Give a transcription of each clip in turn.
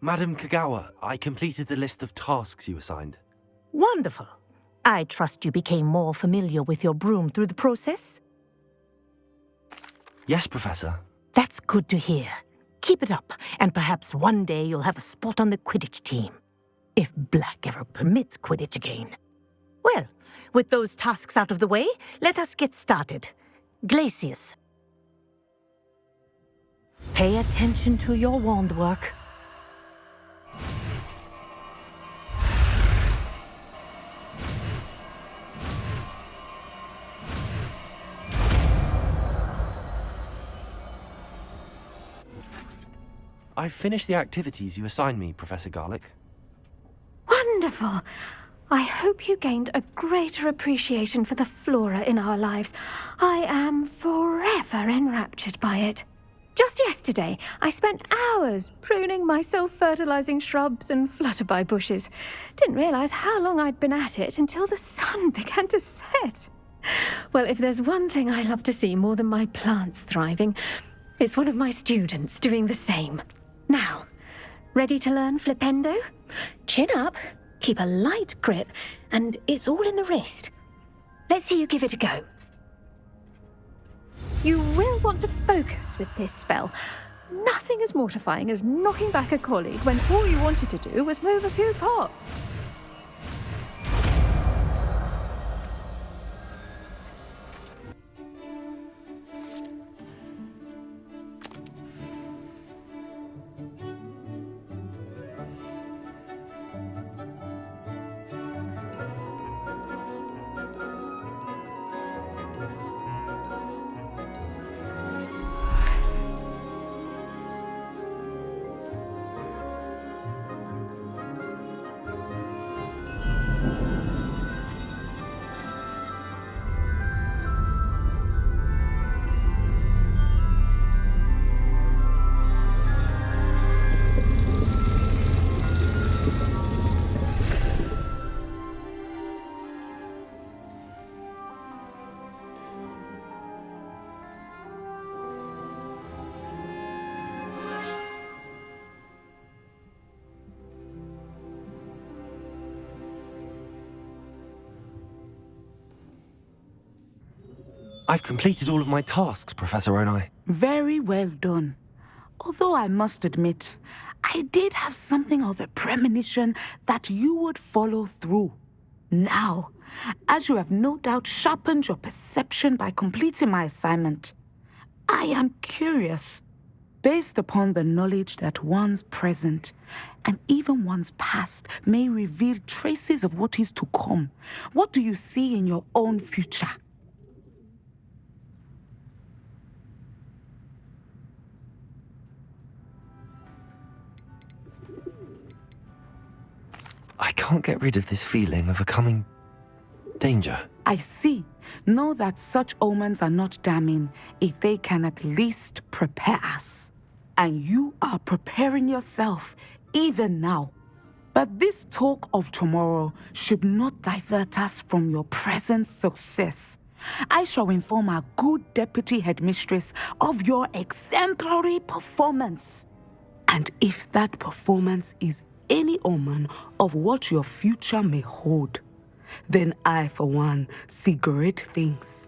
Madam Kagawa, I completed the list of tasks you assigned. Wonderful. I trust you became more familiar with your broom through the process? Yes, Professor. That's good to hear. Keep it up, and perhaps one day you'll have a spot on the Quidditch team. If Black ever permits Quidditch again. Well, with those tasks out of the way, let us get started. Glacius. Pay attention to your wand work. I've finished the activities you assigned me, Professor Garlick. Wonderful! I hope you gained a greater appreciation for the flora in our lives. I am forever enraptured by it. Just yesterday, I spent hours pruning my self-fertilizing shrubs and flutterby bushes. Didn't realize how long I'd been at it until the sun began to set. Well, if there's one thing I love to see more than my plants thriving, it's one of my students doing the same. Now, ready to learn Flipendo? Chin up, keep a light grip, and it's all in the wrist. Let's see you give it a go. You will want to focus with this spell. Nothing as mortifying as knocking back a colleague when all you wanted to do was move a few pots. I've completed all of my tasks, Professor Onai. Very well done. Although I must admit, I did have something of a premonition that you would follow through. Now, as you have no doubt sharpened your perception by completing my assignment, I am curious, based upon the knowledge that one's present and even one's past may reveal traces of what is to come. What do you see in your own future? I can't get rid of this feeling of a coming danger. I see. Know that such omens are not damning if they can at least prepare us. And you are preparing yourself, even now. But this talk of tomorrow should not divert us from your present success. I shall inform our good deputy headmistress of your exemplary performance. And if that performance is any omen of what your future may hold, then I, for one, see great things.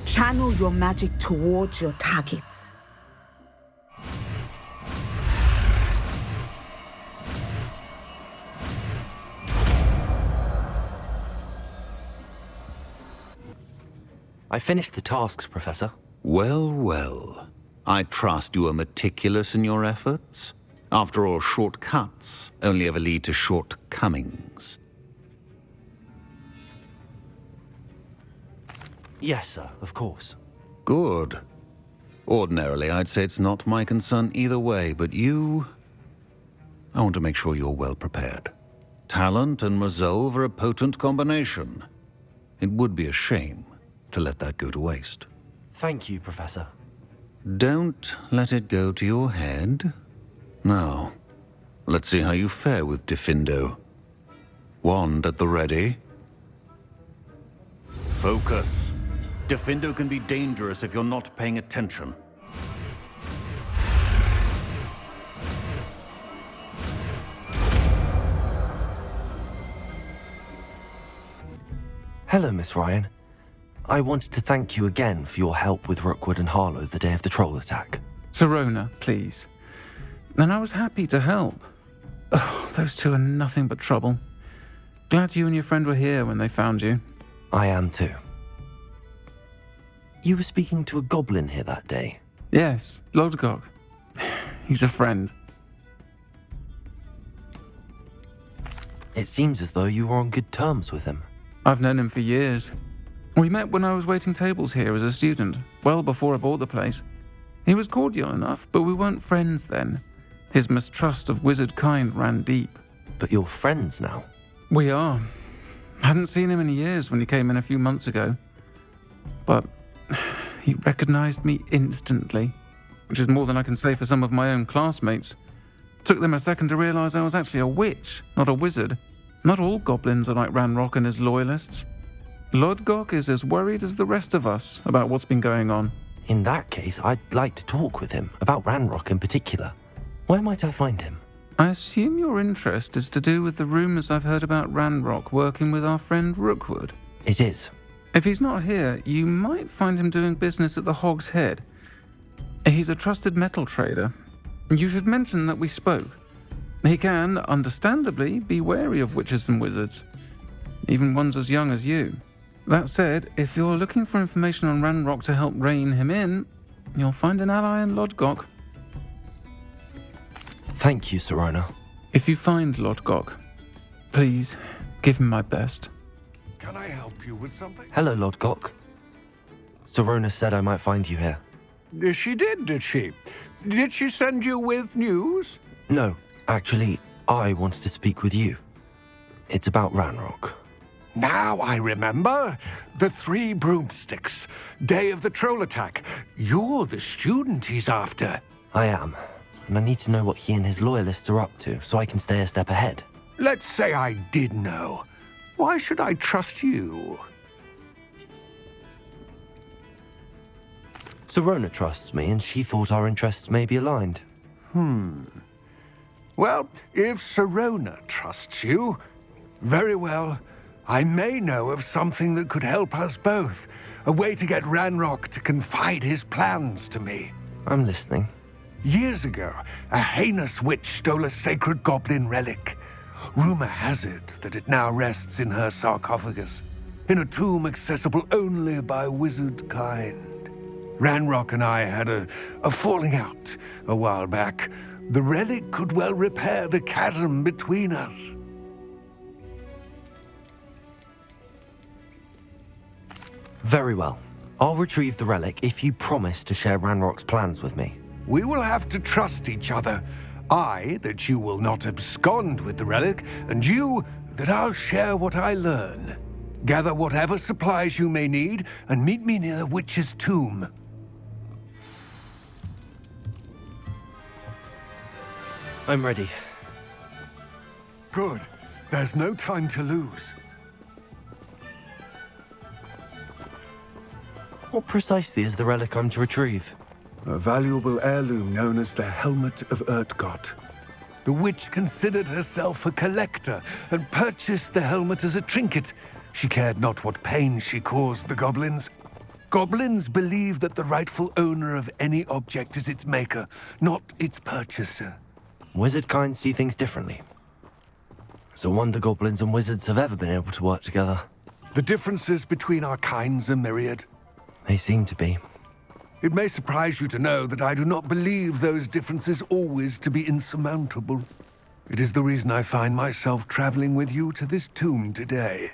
Channel your magic towards your targets. I finished the tasks, Professor. Well, well. I trust you are meticulous in your efforts. After all, shortcuts only ever lead to shortcomings. Yes, sir, of course. Good. Ordinarily, I'd say it's not my concern either way, but you... I want to make sure you're well prepared. Talent and resolve are a potent combination. It would be a shame to let that go to waste. Thank you, Professor. Don't let it go to your head. Now, let's see how you fare with Diffindo. Wand at the ready. Focus. Diffindo can be dangerous if you're not paying attention. Hello, Miss Ryan. I wanted to thank you again for your help with Rookwood and Harlow the day of the troll attack. Sirona, please. And I was happy to help. Oh, those two are nothing but trouble. Glad you and your friend were here when they found you. I am too. You were speaking to a goblin here that day. Yes, Urtkot. He's a friend. It seems as though you were on good terms with him. I've known him for years. We met when I was waiting tables here as a student, well before I bought the place. He was cordial enough, but we weren't friends then. His mistrust of wizard kind ran deep. But you're friends now. We are. Hadn't seen him in years when he came in a few months ago. But he recognized me instantly, which is more than I can say for some of my own classmates. Took them a second to realize I was actually a witch, not a wizard. Not all goblins are like Ranrock and his loyalists. Urtkot is as worried as the rest of us about what's been going on. In that case, I'd like to talk with him, about Ranrock in particular. Where might I find him? I assume your interest is to do with the rumors I've heard about Ranrock working with our friend Rookwood. It is. If he's not here, you might find him doing business at the Hogsmeade. He's a trusted metal trader. You should mention that we spoke. He can, understandably, be wary of witches and wizards, even ones as young as you. That said, if you're looking for information on Ranrock to help rein him in, you'll find an ally in Urtkot. Thank you, Sirona. If you find Urtkot, please give him my best. Can I help you with something? Hello, Urtkot. Sirona said I might find you here. She did she? Did she send you with news? No, actually, I wanted to speak with you. It's about Ranrock. Now I remember. The Three Broomsticks. Day of the troll attack. You're the student he's after. I am, and I need to know what he and his loyalists are up to so I can stay a step ahead. Let's say I did know. Why should I trust you? Sirona trusts me, and she thought our interests may be aligned. Well, if Sirona trusts you, very well. I may know of something that could help us both. A way to get Ranrock to confide his plans to me. I'm listening. Years ago, a heinous witch stole a sacred goblin relic. Rumor has it that it now rests in her sarcophagus, in a tomb accessible only by wizard kind. Ranrock and I had a falling out a while back. The relic could well repair the chasm between us. Very well. I'll retrieve the relic if you promise to share Ranrock's plans with me. We will have to trust each other. I, that you will not abscond with the relic, and you, that I'll share what I learn. Gather whatever supplies you may need, and meet me near the witch's tomb. I'm ready. Good. There's no time to lose. What precisely is the relic I'm to retrieve? A valuable heirloom known as the Helmet of Urtkot. The witch considered herself a collector and purchased the helmet as a trinket. She cared not what pain she caused the goblins. Goblins believe that the rightful owner of any object is its maker, not its purchaser. Wizard kind see things differently. It's a wonder goblins and wizards have ever been able to work together. The differences between our kinds are myriad. They seem to be. It may surprise you to know that I do not believe those differences always to be insurmountable. It is the reason I find myself traveling with you to this tomb today.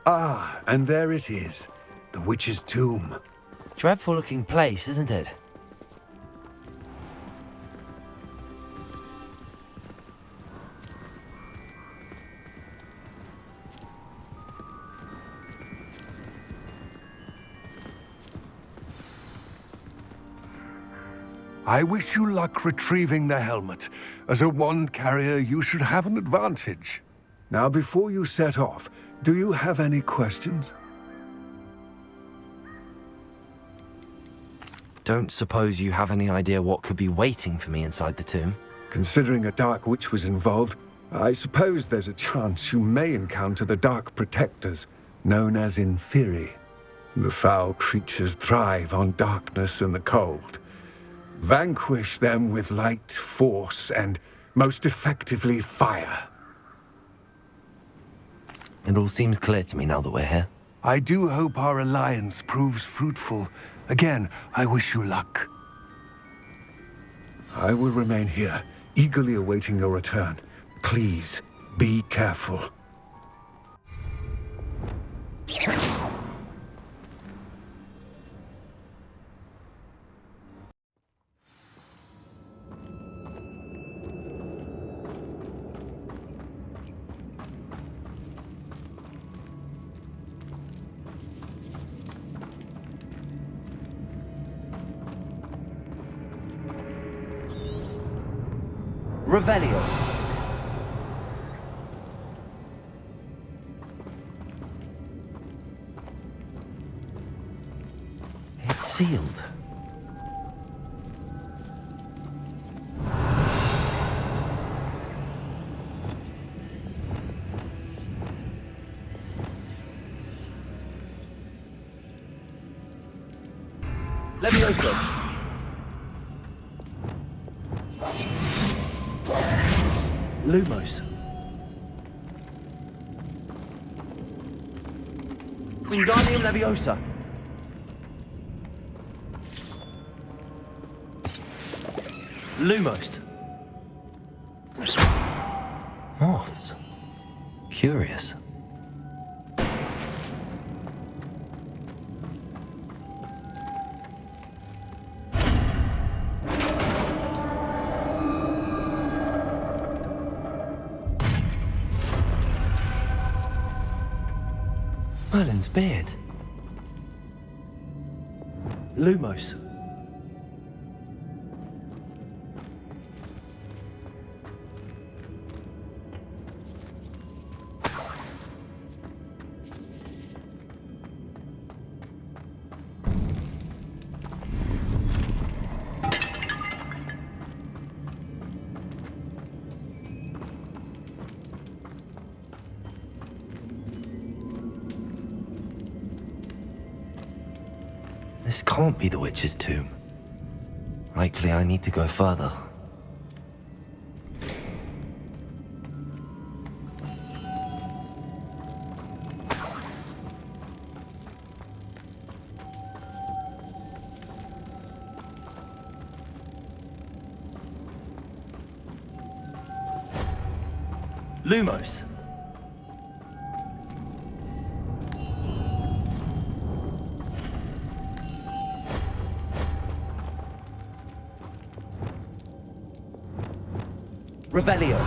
Ah, and there it is, the witch's tomb. Dreadful looking place, isn't it? I wish you luck retrieving the helmet. As a wand carrier, you should have an advantage. Now, before you set off, do you have any questions? Don't suppose you have any idea what could be waiting for me inside the tomb? Considering a dark witch was involved, I suppose there's a chance you may encounter the Dark Protectors, known as Inferi. The foul creatures thrive on darkness and the cold. Vanquish them with light, force, and most effectively fire. It all seems clear to me now that we're here. I do hope our alliance proves fruitful. Again, I wish you luck. I will remain here, eagerly awaiting your return. Please, be careful. Revelio. It's sealed. Levioso. Lumos. Wingardium Leviosa. Lumos. Moths. Curious. Merlin's beard. Lumos. This can't be the witch's tomb. Likely I need to go further. Lumos. Revelio.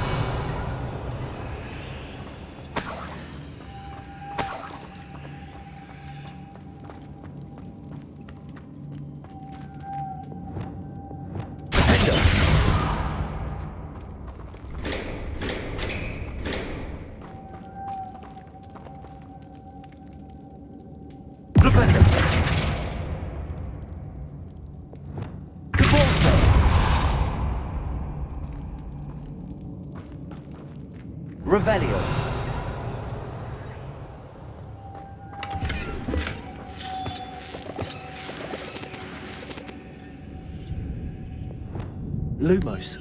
Defender. Flipendo. Cabalso. Revelio. Lumos.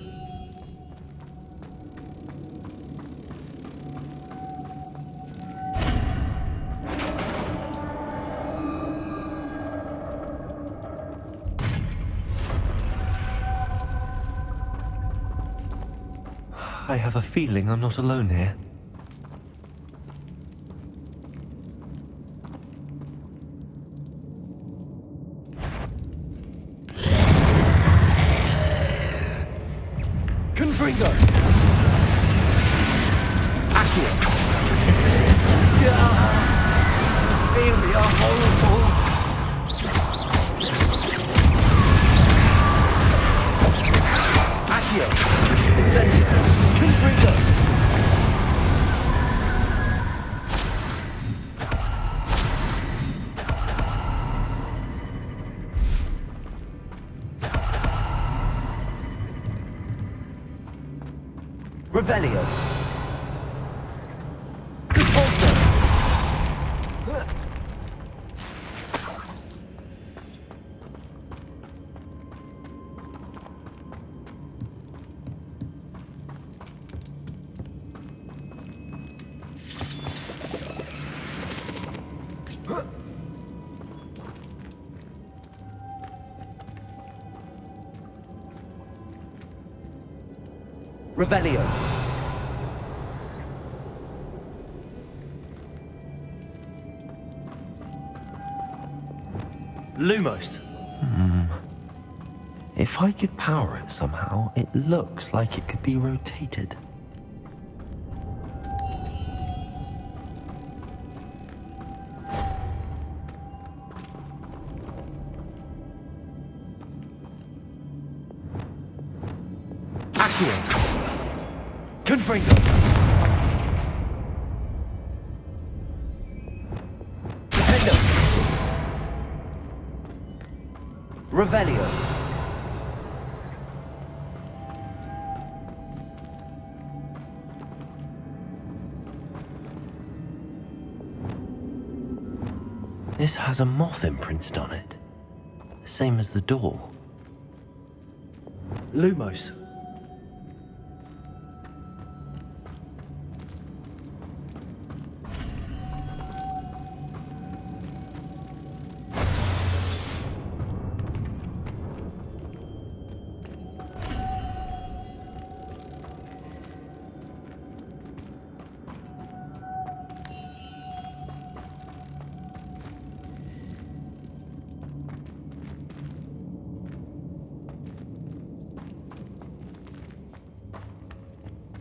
I have a feeling I'm not alone here. Confringo! Accio! It's... These inferi are horrible! Accio! Incendio! Confringo! Revelio. Revelio. Lumos. If I could power it somehow, it looks like it could be rotated. Accio. Confringo. Defendo. Revelio. This has a moth imprinted on it. Same as the door. Lumos.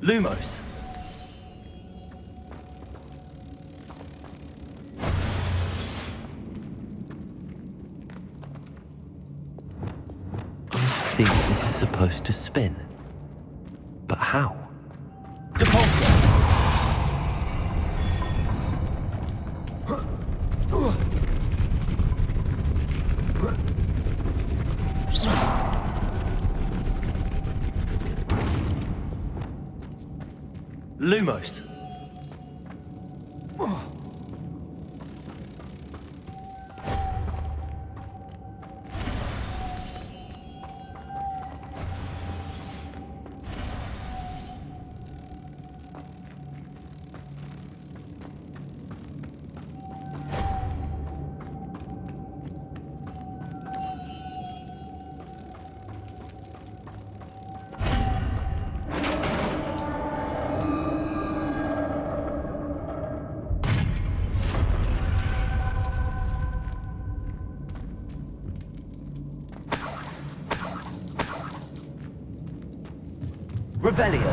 Lumos. I see this is supposed to spin. But how? Depulso. Lumos. Revelio.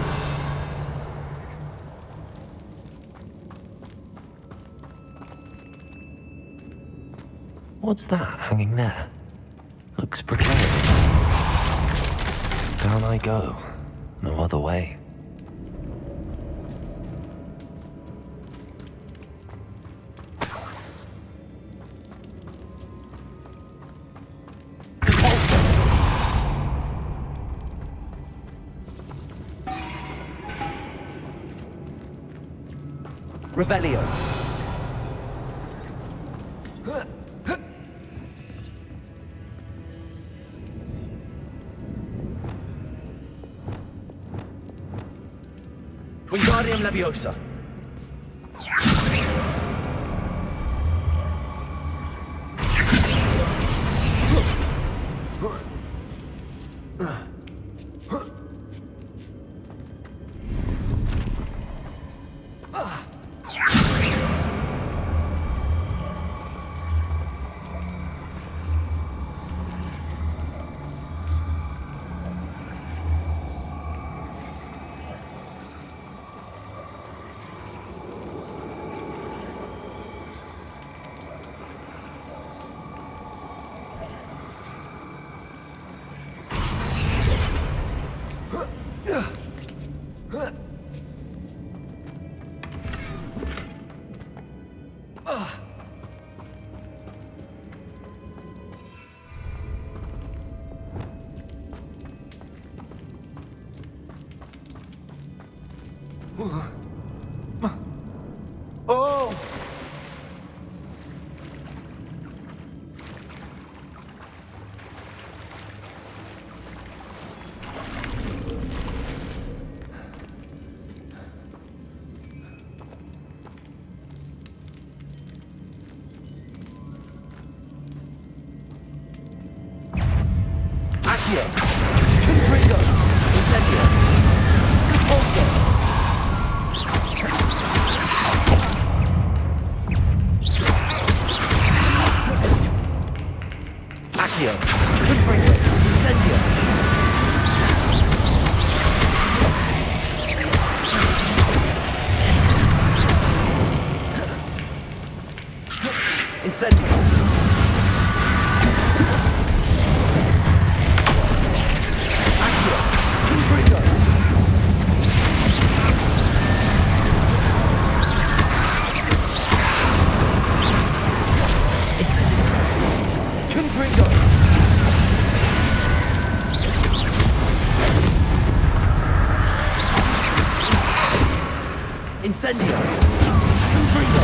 What's that hanging there? Looks precarious. Down I go. No other way. Revelio. Wingardium Leviosa. Oh! Accio! Confringo! Incendio! Incendio! Incendio! Confringo!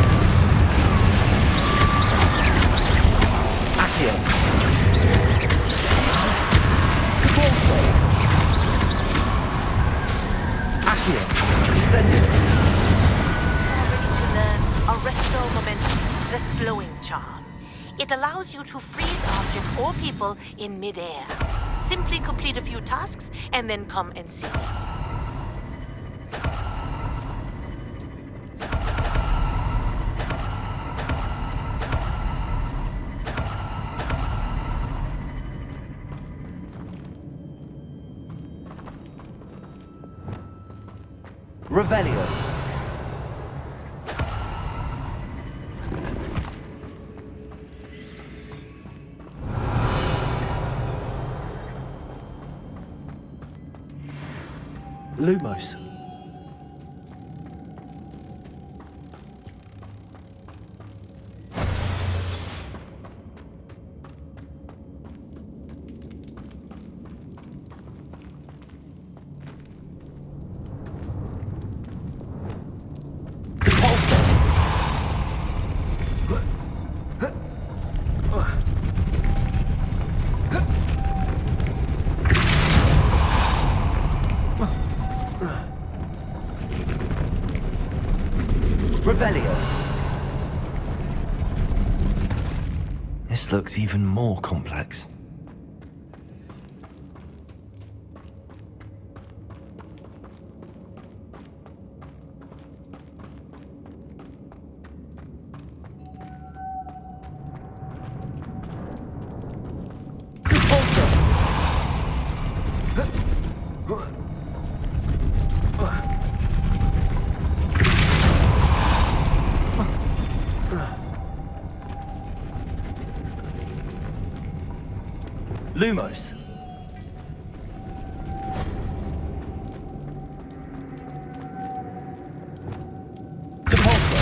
Accio! Capolso! Accio! Incendio! Ready to learn Arresto Momentum, the slowing charm. It allows you to freeze objects or people in midair. Simply complete a few tasks and then come and see me. Revelio. Lumos. Revelio. This looks even more complex. Lumos. Depulso.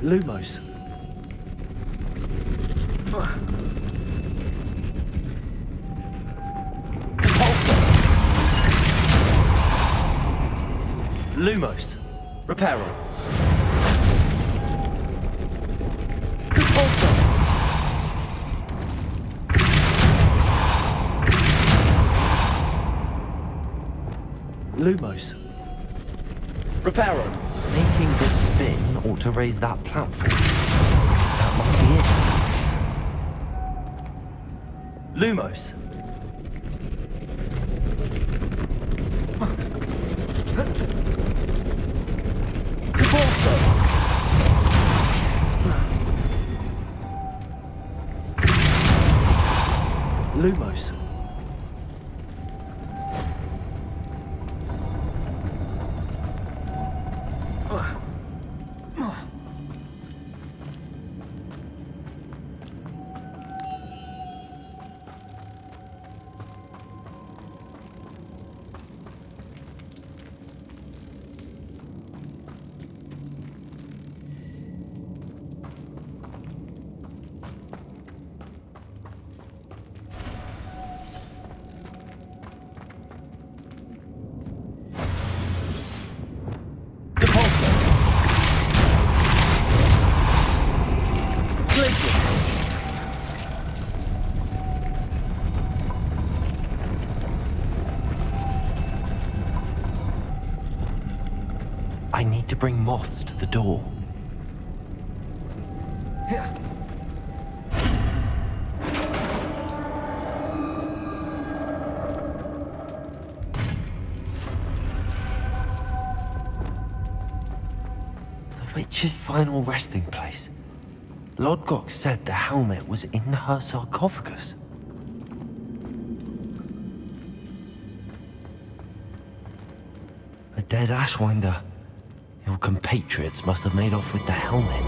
Lumos. Lumos. Reparo. Depulso. Lumos. Reparo. Making this spin ought to raise that platform. That must be it. Lumos. Lumos. I need to bring moths to the door. The witch's final resting place. Lodgok said the helmet was in her sarcophagus. dead Ashwinder. Your compatriots must have made off with the helmet.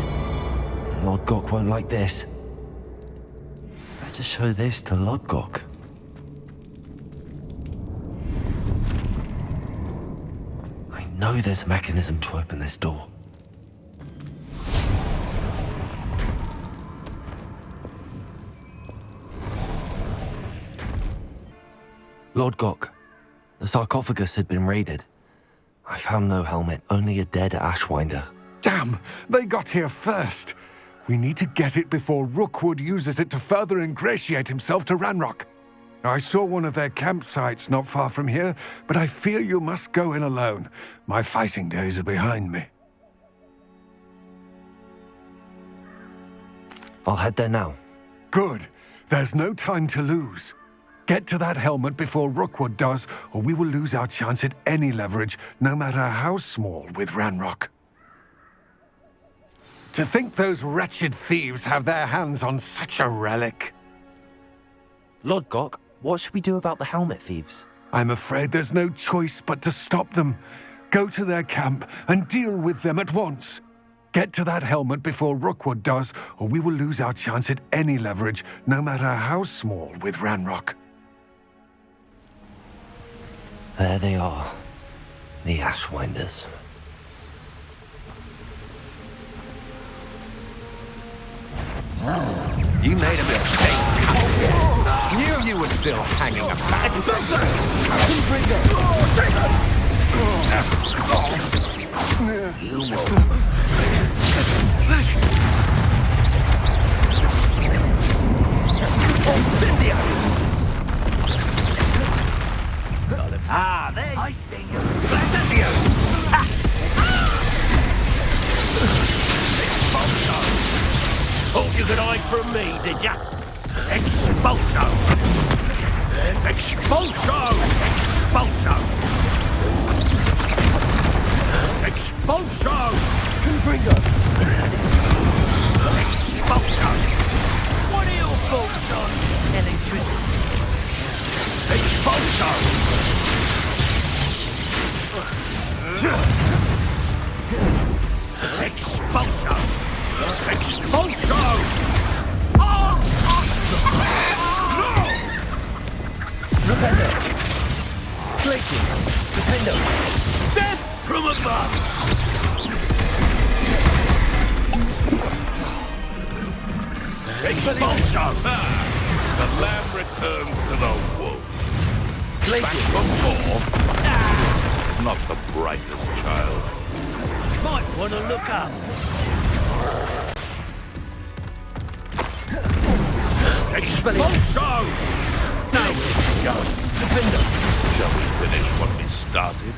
Lodgok won't like this. Better show this to Lodgok. I know there's a mechanism to open this door. Lodgok, the sarcophagus had been raided. I found no helmet, only a dead Ashwinder. Damn! They got here first! We need to get it before Rookwood uses it to further ingratiate himself to Ranrock. I saw one of their campsites not far from here, but I fear you must go in alone. My fighting days are behind me. I'll head there now. Good. There's no time to lose. Get to that helmet before Rookwood does, or we will lose our chance at any leverage, no matter how small, with Ranrock. To think those wretched thieves have their hands on such a relic. Lodgok, what should we do about the helmet thieves? I'm afraid there's no choice but to stop them. Go to their camp and deal with them at once. Get to that helmet before Rookwood does, or we will lose our chance at any leverage, no matter how small, with Ranrock. There they are. The Ashwinders. You made a mistake. Knew you were still hanging about. Ah, there I see you. Incendio! Thought you could hide from me, did ya? Expulso! Expulso! Expulso! Expulso! Confringo! Incendio! Expulso! What are your thoughts on electricity? Expulso! Expulso! Expulso! Oh! No! Rependo! Glaciers! Rependo! Death from above! Expulso! The lamb returns to the wolf. Glaciers! Before, not the brightest child. Might want to look up. Expulso! No! Defender! Shall we finish what we started?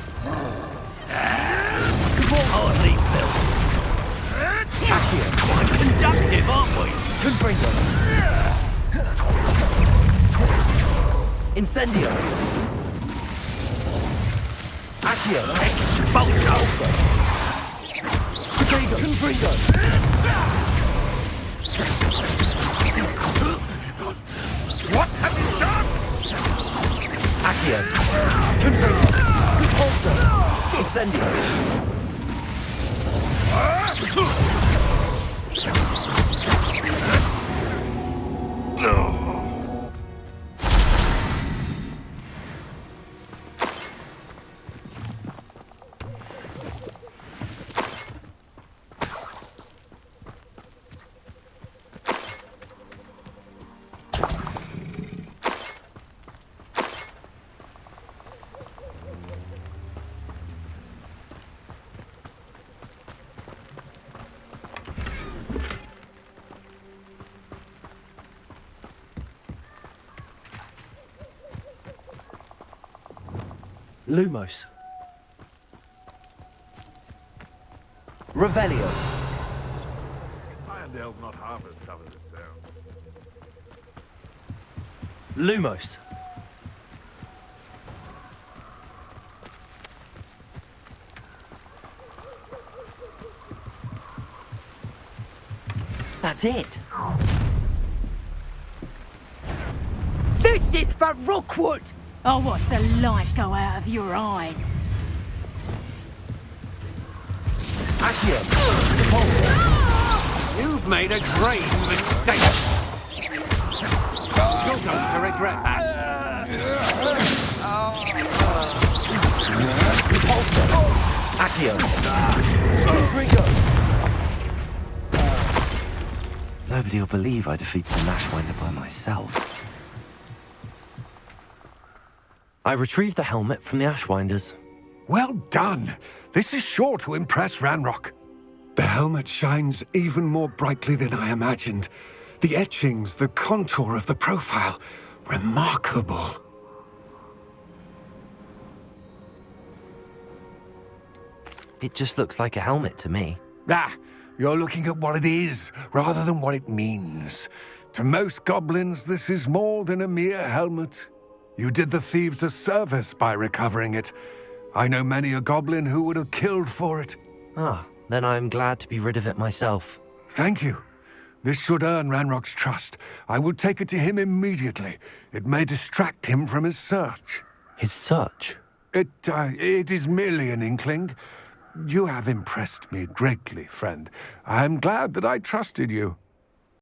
Hardly felt. Quite conductive, aren't we? Confringo! Incendio! Accio! Expulso! Confringo! Confringo! What have you done? Accio! Confringo! Repulso! Incendio! No. Lumos. Revelio. Irondale's not half as tough as it sounds. Lumos. That's it. This is for Rookwood! I'll watch the light go out of your eye. Accio! You've made a grave mistake! You're going to regret that. Accio! Nobody will believe I defeated an Ashwinder by myself. I retrieved the helmet from the Ashwinders. Well done. This is sure to impress Ranrock. The helmet shines even more brightly than I imagined. The etchings, the contour of the profile, remarkable. It just looks like a helmet to me. Ah, you're looking at what it is, rather than what it means. To most goblins, this is more than a mere helmet. You did the thieves a service by recovering it. I know many a goblin who would have killed for it. Ah, then I'm glad to be rid of it myself. Thank you. This should earn Ranrock's trust. I will take it to him immediately. It may distract him from his search. His search? It is merely an inkling. You have impressed me greatly, friend. I am glad that I trusted you.